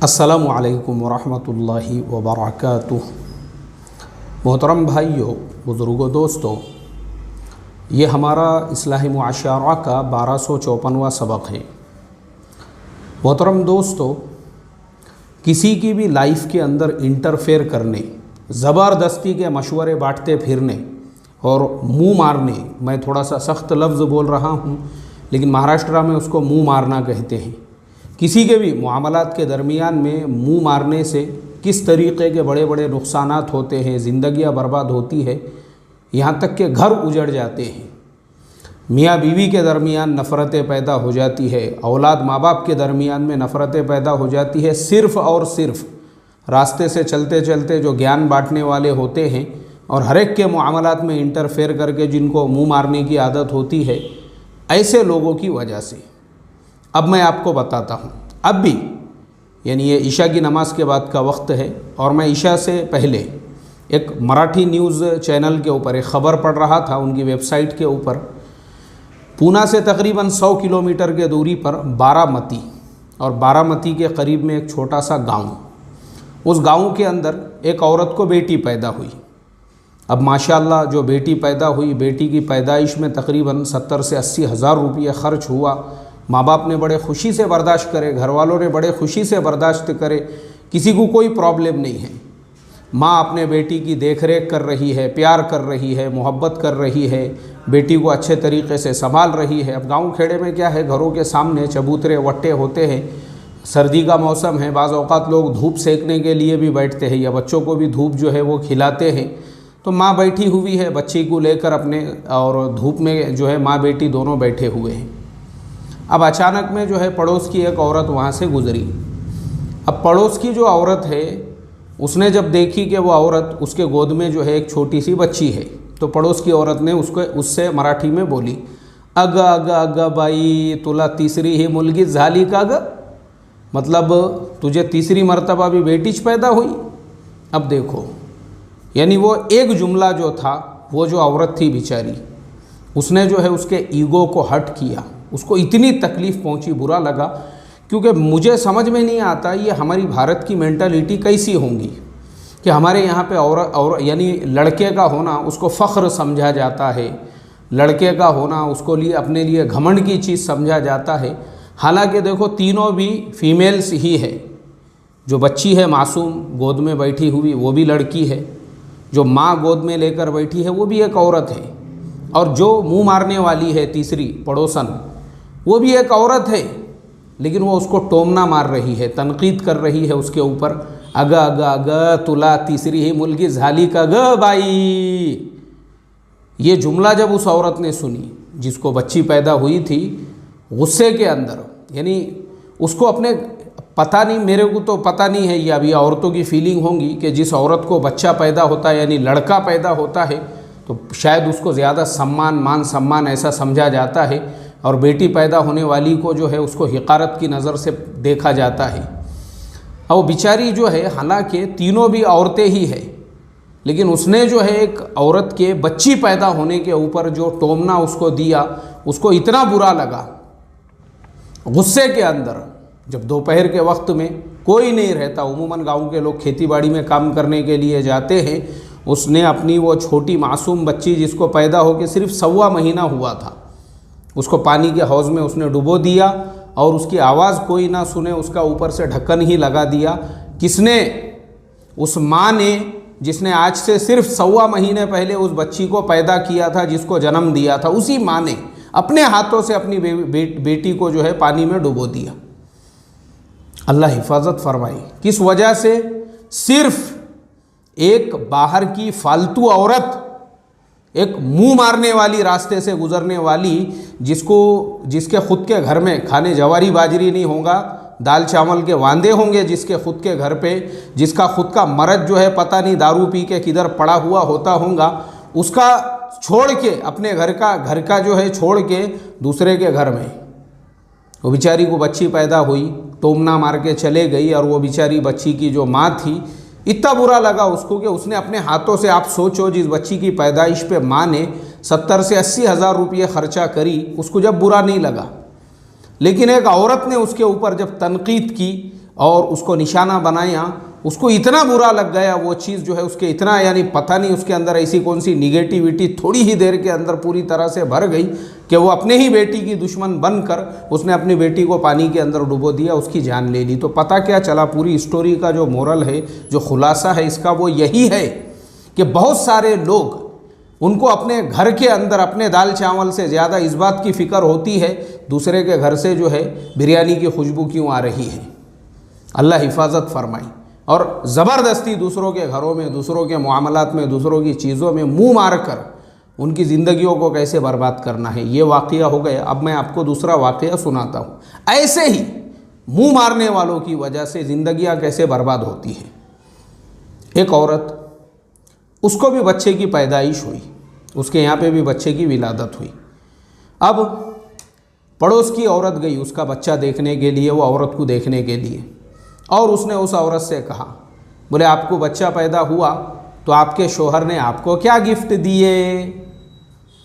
अस्सलामु अलैकुम वरहमतुल्लाहि वबरकातुह। मोहतरम भाइयों, बुज़ुर्गों, दोस्तों, ये हमारा इस्लाही मुआशरा का 1254वां सबक है। मोहतरम दोस्तों, किसी की भी लाइफ के अंदर इंटरफेयर करने, ज़बरदस्ती के मशवरे बांटते फिरने और मुँह मारने, मैं थोड़ा सा सख्त लफ्ज़ बोल रहा हूँ लेकिन महाराष्ट्र में उसको मुँह मारना कहते हैं। किसी के भी मामलात के दरमियान में मुँह मारने से किस तरीक़े के बड़े बड़े नुकसानात होते हैं, ज़िंदगियाँ बर्बाद होती है, यहाँ तक के घर उजड़ जाते हैं। मियाँ बीवी के दरमियान नफ़रतें पैदा हो जाती है, औलाद माँ बाप के दरमियान में नफ़रतें पैदा हो जाती है, सिर्फ़ और सिर्फ रास्ते से चलते चलते जो ज्ञान बांटने वाले होते हैं और हर एक के मामलात में इंटरफेयर करके जिनको मुँह मारने की आदत होती है, ऐसे लोगों की वजह से। अब मैं आपको बताता हूँ, अब भी यानी ये ईशा की नमाज़ के बाद का वक्त है और मैं ईशा से पहले एक मराठी न्यूज़ चैनल के ऊपर एक ख़बर पढ़ रहा था। उनकी वेबसाइट के ऊपर पूना से तकरीबन 100 किलोमीटर के दूरी पर बारामती और बारामती के करीब में एक छोटा सा गांव, उस गांव के अंदर एक औरत को बेटी पैदा हुई। अब माशाअल्लाह जो बेटी पैदा हुई, बेटी की पैदाइश में तकरीबन 70 से 80 हज़ार रुपये ख़र्च हुआ। माँ बाप ने बड़े खुशी से बर्दाश्त करे, घर वालों ने बड़े खुशी से बर्दाश्त करे, किसी को कोई प्रॉब्लम नहीं है। माँ अपने बेटी की देख रेख कर रही है, प्यार कर रही है, मोहब्बत कर रही है, बेटी को अच्छे तरीक़े से संभाल रही है। अब गांव खेड़े में क्या है, घरों के सामने चबूतरे वट्टे होते हैं, सर्दी का मौसम है, बाज़ औक़ात लोग धूप सेकने के लिए भी बैठते हैं या बच्चों को भी धूप जो है वो खिलाते हैं। तो माँ बैठी हुई है बच्ची को लेकर अपने, और धूप में जो है माँ बेटी दोनों बैठे हुए हैं। अब अचानक में जो है पड़ोस की एक औरत वहाँ से गुज़री। अब पड़ोस की जो औरत है उसने जब देखी कि वो औरत, उसके गोद में जो है एक छोटी सी बच्ची है, तो पड़ोस की औरत ने उससे मराठी में बोली, अग अग अग बाई तुला तीसरी ही मुलगी झाली का ग, मतलब तुझे तीसरी मर्तबा भी बेटीच पैदा हुई। अब देखो, यानी वो एक जुमला जो था, वो जो औरत थी बेचारी, उसने जो है उसके ईगो को हर्ट किया, उसको इतनी तकलीफ़ पहुंची, बुरा लगा। क्योंकि मुझे समझ में नहीं आता ये हमारी भारत की मेंटालिटी कैसी होंगी कि हमारे यहाँ पे और यानी लड़के का होना उसको फ़ख्र समझा जाता है, लड़के का होना उसको लिए अपने लिए घमंड की चीज़ समझा जाता है। हालांकि देखो तीनों भी फीमेल्स ही है। जो बच्ची है मासूम गोद में बैठी हुई वो भी लड़की है, जो माँ गोद में लेकर बैठी है वो भी एक औरत है, और जो मुँह मारने वाली है तीसरी पड़ोसन वो भी एक औरत है। लेकिन वो उसको टोमना मार रही है, तनकीद कर रही है उसके ऊपर, अग अग अग तुला तीसरी ही मुलगी झाली का ग बाई। ये जुमला जब उस औरत ने सुनी जिसको बच्ची पैदा हुई थी, गुस्से के अंदर, यानी उसको अपने, पता नहीं, मेरे को तो पता नहीं है, ये अभी औरतों की फीलिंग होंगी कि जिस औरत को बच्चा पैदा होता है यानी लड़का पैदा होता है तो शायद उसको ज़्यादा सम्मान, मान सम्मान ऐसा समझा जाता है, और बेटी पैदा होने वाली को जो है उसको हिकारत की नज़र से देखा जाता है। और बेचारी जो है, हालांकि तीनों भी औरतें ही है, लेकिन उसने जो है एक औरत के बच्ची पैदा होने के ऊपर जो टोमना उसको दिया, उसको इतना बुरा लगा। गुस्से के अंदर, जब दोपहर के वक्त में कोई नहीं रहता, उमूमन गाँव के लोग खेती बाड़ी में काम करने के लिए जाते हैं, उसने अपनी वो छोटी मासूम बच्ची जिसको पैदा होकर सिर्फ 1.25 महीना हुआ था, उसको पानी के हौज़ में उसने डुबो दिया और उसकी आवाज़ कोई ना सुने उसका ऊपर से ढक्कन ही लगा दिया। किसने? उस माँ ने, जिसने आज से सिर्फ 1.25 महीने पहले उस बच्ची को पैदा किया था, जिसको जन्म दिया था, उसी माँ ने अपने हाथों से अपनी बेटी को जो है पानी में डुबो दिया। अल्लाह हिफाजत फरमाए। किस वजह से? सिर्फ एक बाहर की फालतू औरत, एक मुंह मारने वाली, रास्ते से गुजरने वाली, जिसके खुद के घर में खाने जवारी बाजरी नहीं होगा, दाल चावल के वांदे होंगे जिसके खुद के घर पे, जिसका खुद का मर्द जो है पता नहीं दारू पी के किधर पड़ा हुआ होता होगा, उसका छोड़ के, अपने घर का जो है छोड़ के दूसरे के घर में वो बेचारी को बच्ची पैदा हुई, टोमना मार के चले गई। और वो बेचारी बच्ची की जो माँ थी, इतना बुरा लगा उसको कि उसने अपने हाथों से, आप सोचो, जिस बच्ची की पैदाइश पे माँ ने 70 से 80 हज़ार रुपये खर्चा करी, उसको जब बुरा नहीं लगा, लेकिन एक औरत ने उसके ऊपर जब तनकीद की और उसको निशाना बनाया, उसको इतना बुरा लग गया वो चीज़ जो है उसके इतना, यानी पता नहीं उसके अंदर ऐसी कौन सी निगेटिविटी थोड़ी ही देर के अंदर पूरी तरह से भर गई कि वो अपने ही बेटी की दुश्मन बनकर उसने अपनी बेटी को पानी के अंदर डुबो दिया, उसकी जान ले ली। तो पता क्या चला, पूरी स्टोरी का जो मोरल है, जो खुलासा है इसका, वो यही है कि बहुत सारे लोग, उनको अपने घर के अंदर अपने दाल चावल से ज़्यादा इस बात की फ़िक्र होती है दूसरे के घर से जो है बिरयानी की खुशबू क्यों आ रही है। अल्लाह हिफाजत फरमाई। और ज़बरदस्ती दूसरों के घरों में, दूसरों के मामलात में, दूसरों की चीज़ों में मुंह मार कर उनकी ज़िंदगियों को कैसे बर्बाद करना है, ये वाक़या हो गया। अब मैं आपको दूसरा वाक़या सुनाता हूँ। ऐसे ही मुंह मारने वालों की वजह से ज़िंदगियाँ कैसे बर्बाद होती हैं। एक औरत, उसको भी बच्चे की पैदाइश हुई, उसके यहाँ पे भी बच्चे की विलादत हुई। अब पड़ोस की औरत गई उसका बच्चा देखने के लिए, वो औरत को देखने के लिए, और उसने उस औरत से कहा, बोले आपको बच्चा पैदा हुआ तो आपके शोहर ने आपको क्या गिफ्ट दिए?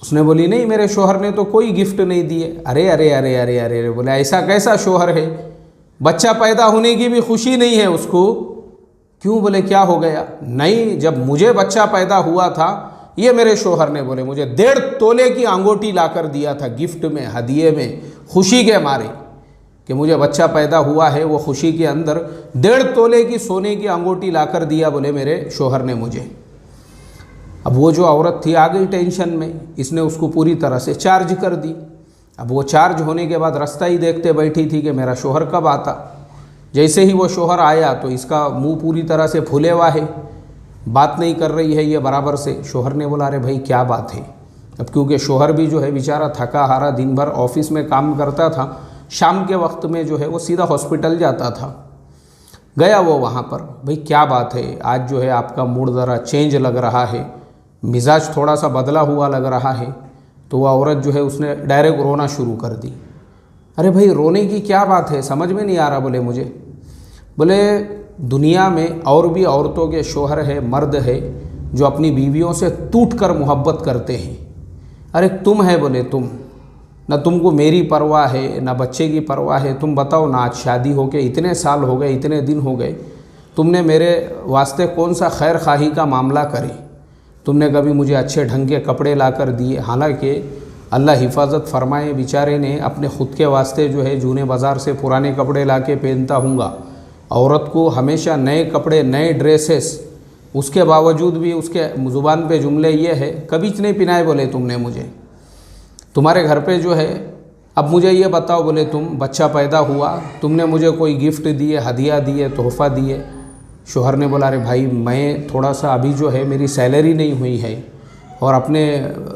उसने बोली नहीं, मेरे शोहर ने तो कोई गिफ्ट नहीं दिए। अरे अरे अरे अरे अरे अरे, बोले ऐसा कैसा शोहर है, बच्चा पैदा होने की भी खुशी नहीं है उसको? क्यों? बोले क्या हो गया? नहीं, जब मुझे बच्चा पैदा हुआ था, ये मेरे शोहर ने बोले मुझे 1.5 तोले की अंगूठी लाकर दिया था गिफ्ट में, हदिये में, खुशी के मारे कि मुझे बच्चा पैदा हुआ है। वो खुशी के अंदर 1.5 तोले की सोने की अंगूठी लाकर दिया, बोले मेरे शोहर ने मुझे। अब वो जो औरत थी आ गई टेंशन में, इसने उसको पूरी तरह से चार्ज कर दी। अब वो चार्ज होने के बाद रास्ता ही देखते बैठी थी कि मेरा शोहर कब आता। जैसे ही वो शोहर आया तो इसका मुंह पूरी तरह से फूले हुआ है, बात नहीं कर रही है ये बराबर से। शोहर ने बोला अरे भाई क्या बात है? अब क्योंकि शोहर भी जो है बेचारा थका हारा दिन भर ऑफिस में काम करता था, शाम के वक्त में जो है वो सीधा हॉस्पिटल जाता था। गया वो वहाँ पर, भाई क्या बात है, आज जो है आपका मूड ज़रा चेंज लग रहा है, मिजाज थोड़ा सा बदला हुआ लग रहा है। तो वह औरत जो है उसने डायरेक्ट रोना शुरू कर दी। अरे भाई रोने की क्या बात है, समझ में नहीं आ रहा। बोले मुझे, बोले दुनिया में और भी औरतों के शोहर है, मर्द है जो अपनी बीवियों से टूट कर मोहब्बत करते हैं। अरे तुम है, बोले तुम, ना तुमको मेरी परवाह है ना बच्चे की परवाह है। तुम बताओ ना, आज शादी हो के इतने साल हो गए, इतने दिन हो गए, तुमने मेरे वास्ते कौन सा खैर खाही का मामला करे? तुमने कभी मुझे अच्छे ढंग के कपड़े ला कर दिए? हालांकि अल्लाह हिफाजत फरमाए, बेचारे ने अपने ख़ुद के वास्ते जो है जूने बाज़ार से पुराने कपड़े ला के पहनता हूँगा। औरत को हमेशा नए कपड़े, नए ड्रेसेस, उसके बावजूद भी उसके ज़ुबान पे जुमले ये है, कभी नहीं पिनाए बोले तुमने मुझे। तुम्हारे घर पे जो है, अब मुझे ये बताओ, बोले तुम बच्चा पैदा हुआ, तुमने मुझे कोई गिफ्ट दिए, हदिया दिए, तोहफ़ा दिए? शोहर ने बोला अरे भाई मैं थोड़ा सा अभी जो है मेरी सैलरी नहीं हुई है और अपने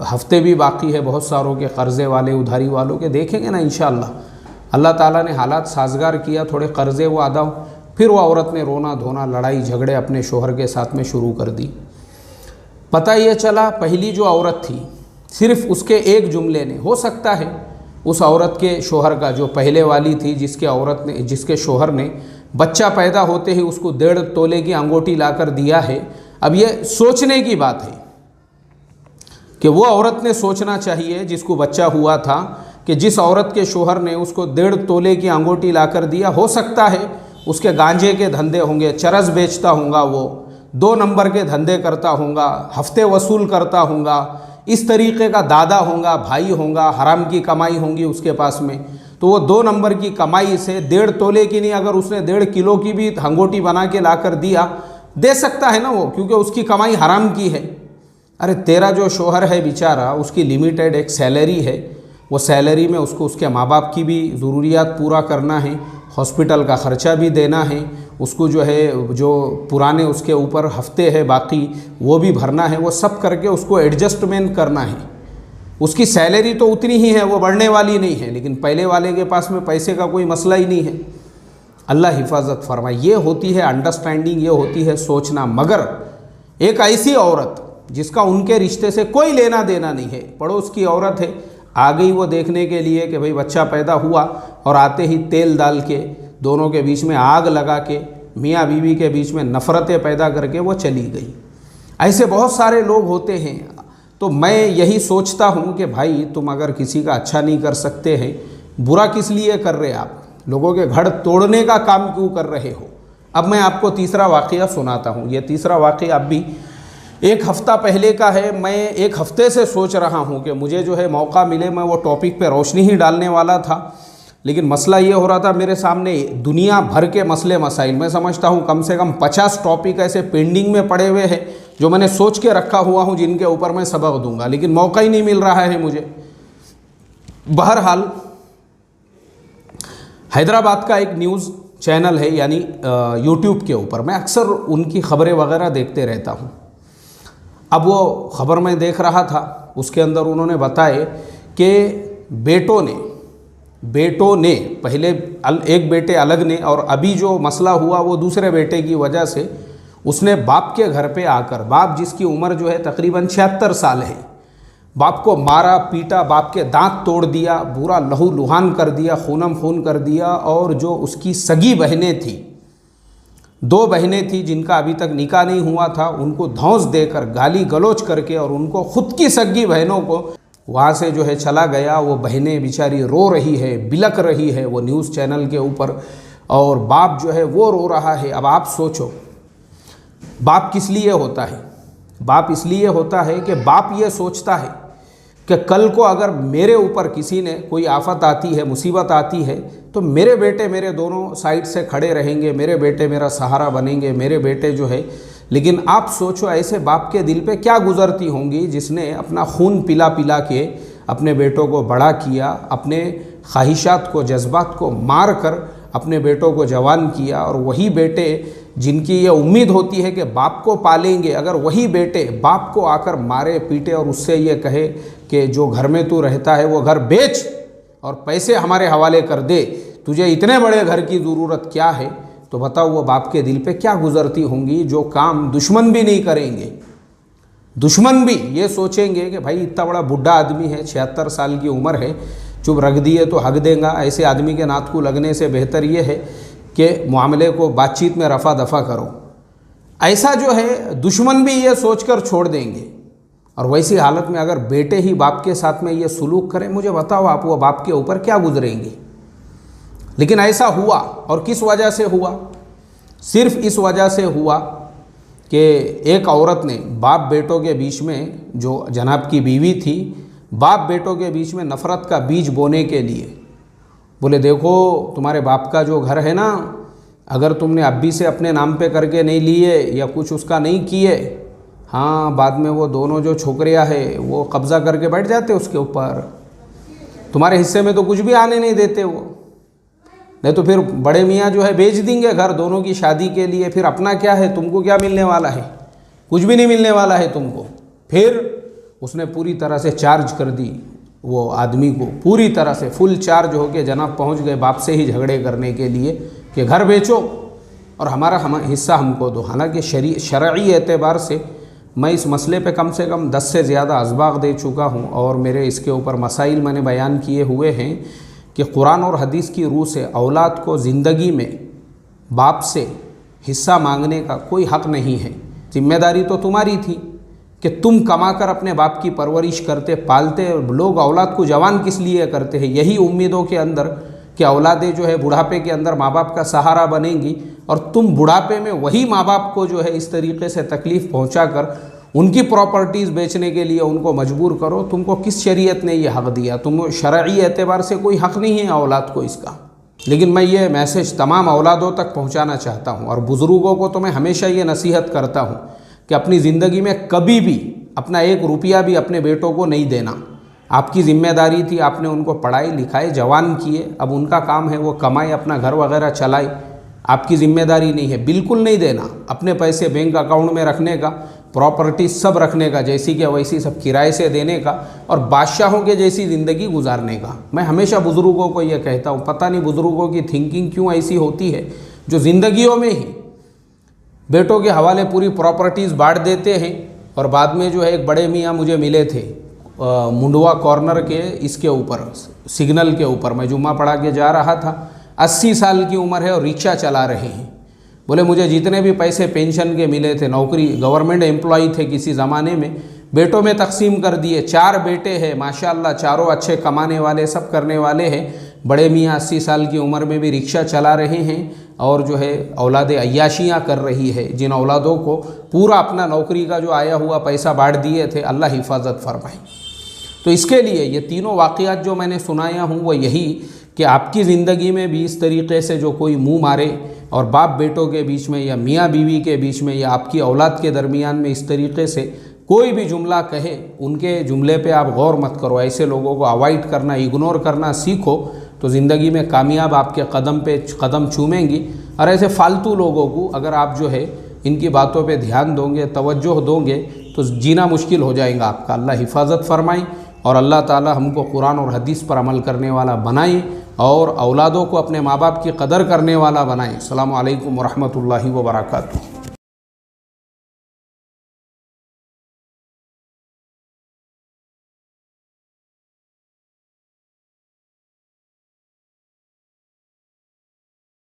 हफ्ते भी बाकी है, बहुत सारों के कर्ज़े वाले, उधारी वालों के, देखेंगे ना इंशाअल्लाह। अल्लाह ताला ने हालात साजगार किया, थोड़े कर्ज़े वो अदा। फिर वो औरत ने रोना धोना, लड़ाई झगड़े अपने शोहर के साथ में शुरू कर दी। पता ये चला, पहली जो औरत थी, सिर्फ उसके एक जुमले ने, हो सकता है उस औरत के शोहर का, जो पहले वाली थी जिसके शोहर ने बच्चा पैदा होते ही उसको 1.5 तोले की अंगूठी लाकर दिया है। अब ये सोचने की बात है कि वो औरत ने सोचना चाहिए जिसको बच्चा हुआ था कि जिस औरत के शोहर ने उसको 1.5 तोले की अंगूठी लाकर दिया, हो सकता है उसके गांजे के धंधे होंगे, चरस बेचता होगा, वो 2 नंबर के धंधे करता होगा, हफ्ते वसूल करता होगा, इस तरीके का दादा होगा, भाई होगा, हराम की कमाई होंगी उसके पास में। तो वो 2 नंबर की कमाई से 1.5 तोले की नहीं, अगर उसने 1.5 किलो की भी अंगूठी बना के लाकर दिया, दे सकता है ना वो, क्योंकि उसकी कमाई हराम की है। अरे तेरा जो शोहर है बेचारा, उसकी लिमिटेड एक सैलरी है, वो सैलरी में उसको उसके माँ बाप की भी ज़रूरियात पूरा करना है, हॉस्पिटल का ख़र्चा भी देना है, उसको जो है जो पुराने उसके ऊपर हफ्ते है बाकी वो भी भरना है, वो सब करके उसको एडजस्टमेंट करना है। उसकी सैलरी तो उतनी ही है, वो बढ़ने वाली नहीं है, लेकिन पहले वाले के पास में पैसे का कोई मसला ही नहीं है। अल्लाह हिफाजत फरमाए। ये होती है अंडरस्टैंडिंग, ये होती है सोचना। मगर एक ऐसी औरत जिसका उनके रिश्ते से कोई लेना देना नहीं है, पड़ोस की औरत है, आ गई वो देखने के लिए कि भाई बच्चा पैदा हुआ, और आते ही तेल डाल के दोनों के बीच में आग लगा के, मियाँ बीवी के बीच में नफ़रतें पैदा करके वो चली गई। ऐसे बहुत सारे लोग होते हैं। तो मैं यही सोचता हूँ कि भाई तुम अगर किसी का अच्छा नहीं कर सकते हैं, बुरा किस लिए कर रहे आप? लोगों के घर तोड़ने का काम क्यों कर रहे हो। अब मैं आपको तीसरा वाक़या सुनाता हूँ। ये तीसरा वाक़या अब भी 1 हफ़्ता पहले का है। मैं 1 हफ़्ते से सोच रहा हूँ कि मुझे जो है मौका मिले, मैं वो टॉपिक पे रोशनी ही डालने वाला था, लेकिन मसला ये हो रहा था मेरे सामने दुनिया भर के मसले मसाइल। मैं समझता हूँ कम से कम 50 टॉपिक ऐसे पेंडिंग में पड़े हुए हैं जो मैंने सोच के रखा हुआ हूँ, जिनके ऊपर मैं सबक दूंगा, लेकिन मौका ही नहीं मिल रहा है मुझे। बहरहाल हैदराबाद का एक न्यूज़ चैनल है, यानी यूट्यूब के ऊपर मैं अक्सर उनकी ख़बरें वगैरह देखते रहता हूँ। अब वो ख़बर मैं देख रहा था, उसके अंदर उन्होंने बताए कि बेटों ने पहले एक बेटे अलग ने, और अभी जो मसला हुआ वो दूसरे बेटे की वजह से उसने बाप के घर पे आकर, बाप जिसकी उम्र जो है तकरीबन 76 साल है, बाप को मारा पीटा, बाप के दांत तोड़ दिया, पूरा लहू लुहान कर दिया, खूनम खून कर दिया। और जो उसकी सगी बहनें थी, 2 बहनें थी जिनका अभी तक निकाह नहीं हुआ था, उनको धौंस देकर गाली गलौज करके, और उनको खुद की सगी बहनों को वहाँ से जो है चला गया। वो बहनें बेचारी रो रही है, बिलक रही है वो न्यूज़ चैनल के ऊपर, और बाप जो है वो रो रहा है। अब आप सोचो, बाप किस लिए होता है? बाप इसलिए होता है कि बाप ये सोचता है कि कल को अगर मेरे ऊपर किसी ने कोई आफत आती है, मुसीबत आती है, तो मेरे बेटे मेरे दोनों साइड से खड़े रहेंगे, मेरे बेटे मेरा सहारा बनेंगे, मेरे बेटे जो है। लेकिन आप सोचो ऐसे बाप के दिल पे क्या गुजरती होंगी जिसने अपना खून पिला पिला के अपने बेटों को बड़ा किया, अपने ख्वाहिशात को, जज्बात को मार कर अपने बेटों को जवान किया। और वही बेटे जिनकी ये उम्मीद होती है कि बाप को पालेंगे, अगर वही बेटे बाप को आकर मारे पीटे और उससे ये कहे कि जो घर में तू रहता है वो घर बेच और पैसे हमारे हवाले कर दे, तुझे इतने बड़े घर की ज़रूरत क्या है, तो बताओ वो बाप के दिल पे क्या गुजरती होंगी, जो काम दुश्मन भी नहीं करेंगे। दुश्मन भी ये सोचेंगे कि भाई इतना बड़ा बुढ़ा आदमी है, 76 साल की उम्र है, चुप रख दिए तो हक देगा। ऐसे आदमी के नात को लगने से बेहतर ये है कि मामले को बातचीत में रफ़ा दफ़ा करो। ऐसा जो है दुश्मन भी ये सोचकर छोड़ देंगे। और वैसी हालत में अगर बेटे ही बाप के साथ में ये सुलूक करें, मुझे बताओ आप वो बाप के ऊपर क्या गुजरेंगे। लेकिन ऐसा हुआ, और किस वजह से हुआ? सिर्फ इस वजह से हुआ कि एक औरत ने बाप बेटों के बीच में, जो जनाब की बीवी थी, बाप बेटों के बीच में नफ़रत का बीज बोने के लिए बोले देखो तुम्हारे बाप का जो घर है ना, अगर तुमने अब्बी से अपने नाम पे करके नहीं लिए या कुछ उसका नहीं किए, हाँ बाद में वो दोनों जो छोकरियाँ हैं वो कब्ज़ा करके बैठ जाते उसके ऊपर, तुम्हारे हिस्से में तो कुछ भी आने नहीं देते वो, नहीं तो फिर बड़े मियाँ जो है बेच देंगे घर दोनों की शादी के लिए। फिर अपना क्या है, तुमको क्या मिलने वाला है? कुछ भी नहीं मिलने वाला है तुमको। फिर उसने पूरी तरह से चार्ज कर दी वो आदमी को, पूरी तरह से फुल चार्ज होके जनाब पहुंच गए बाप से ही झगड़े करने के लिए कि घर बेचो और हमारा हिस्सा हमको दो। हालांकि शरई एतबार से मैं इस मसले पे कम से कम 10 से ज़्यादा असबाग दे चुका हूँ और मेरे इसके ऊपर मसाइल मैंने बयान किए हुए हैं कि कुरान और हदीस की रूह से औलाद को ज़िंदगी में बाप से हिस्सा मांगने का कोई हक़ नहीं है। जिम्मेदारी तो तुम्हारी थी कि तुम कमाकर अपने बाप की परवरिश करते पालते। लोग औलाद को जवान किस लिए करते हैं? यही उम्मीदों के अंदर कि औलादें जो है बुढ़ापे के अंदर माँ बाप का सहारा बनेंगी, और तुम बुढ़ापे में वही माँ बाप को जो है इस तरीके से तकलीफ़ पहुँचाकर उनकी प्रॉपर्टीज़ बेचने के लिए उनको मजबूर करो। तुमको किस शरीयत ने ये हक़ दिया? तुम शरई एतबार से कोई हक़ नहीं है औलाद को इसका। लेकिन मैं ये मैसेज तमाम औलादों तक पहुँचाना चाहता हूँ, और बुज़ुर्गों को तो मैं हमेशा ये नसीहत करता हूँ कि अपनी ज़िंदगी में कभी भी अपना 1 रुपया भी अपने बेटों को नहीं देना। आपकी ज़िम्मेदारी थी, आपने उनको पढ़ाई लिखाई जवान किए, अब उनका काम है वो कमाए अपना घर वगैरह चलाए, आपकी ज़िम्मेदारी नहीं है। बिल्कुल नहीं देना। अपने पैसे बैंक अकाउंट में रखने का, प्रॉपर्टी सब रखने का, जैसी कि वैसी सब किराए से देने का, और बादशाहों के जैसी ज़िंदगी गुजारने का। मैं हमेशा बुज़ुर्गों को ये कहता हूँ, पता नहीं बुज़ुर्गों की थिंकिंग क्यों ऐसी होती है, जो ज़िंदगियों में ही बेटों के हवाले पूरी प्रॉपर्टीज़ बांट देते हैं। और बाद में जो है एक बड़े मियाँ मुझे मिले थे मुंडवा कॉर्नर के इसके ऊपर, सिग्नल के ऊपर, मैं जुम्मा पढ़ा के जा रहा था, 80 साल की उम्र है और रिक्शा चला रहे हैं। बोले मुझे जितने भी पैसे पेंशन के मिले थे, नौकरी गवर्नमेंट एम्प्लॉय थे किसी ज़माने में, बेटों में तकसीम कर दिए। 4 बेटे हैं माशाल्लाह, चारों अच्छे कमाने वाले सब करने वाले हैं। बड़े मियाँ 80 साल की उम्र में भी रिक्शा चला रहे हैं और जो है औलादे अय्याशियाँ कर रही है, जिन औलादों को पूरा अपना नौकरी का जो आया हुआ पैसा बांट दिए थे, अल्लाह हिफाजत फरमाए। तो इसके लिए ये तीनों वाक़यात जो मैंने सुनाया हूँ वो यही कि आपकी ज़िंदगी में भी इस तरीक़े से जो कोई मुँह मारे और बाप बेटों के बीच में या मियाँ बीवी के बीच में या आपकी औलाद के दरमियान में इस तरीक़े से कोई भी जुमला कहे, उनके जुमले पे आप गौर मत करो। ऐसे लोगों को अवॉइड करना, इग्नोर करना सीखो, तो ज़िंदगी में कामयाब आपके कदम पे कदम चूमेंगी। और ऐसे फालतू लोगों को अगर आप जो है इनकी बातों पे ध्यान दोगे, तवज्जो दोगे, तो जीना मुश्किल हो जाएगा आपका। अल्लाह हिफाजत फरमाए और अल्लाह ताला हमको कुरान और हदीस पर अमल करने वाला बनाए और औलादों को अपने माँ बाप की कदर करने वाला बनाए। अस्सलामु अलैकुम व रहमतुल्लाहि व बरकातुहू।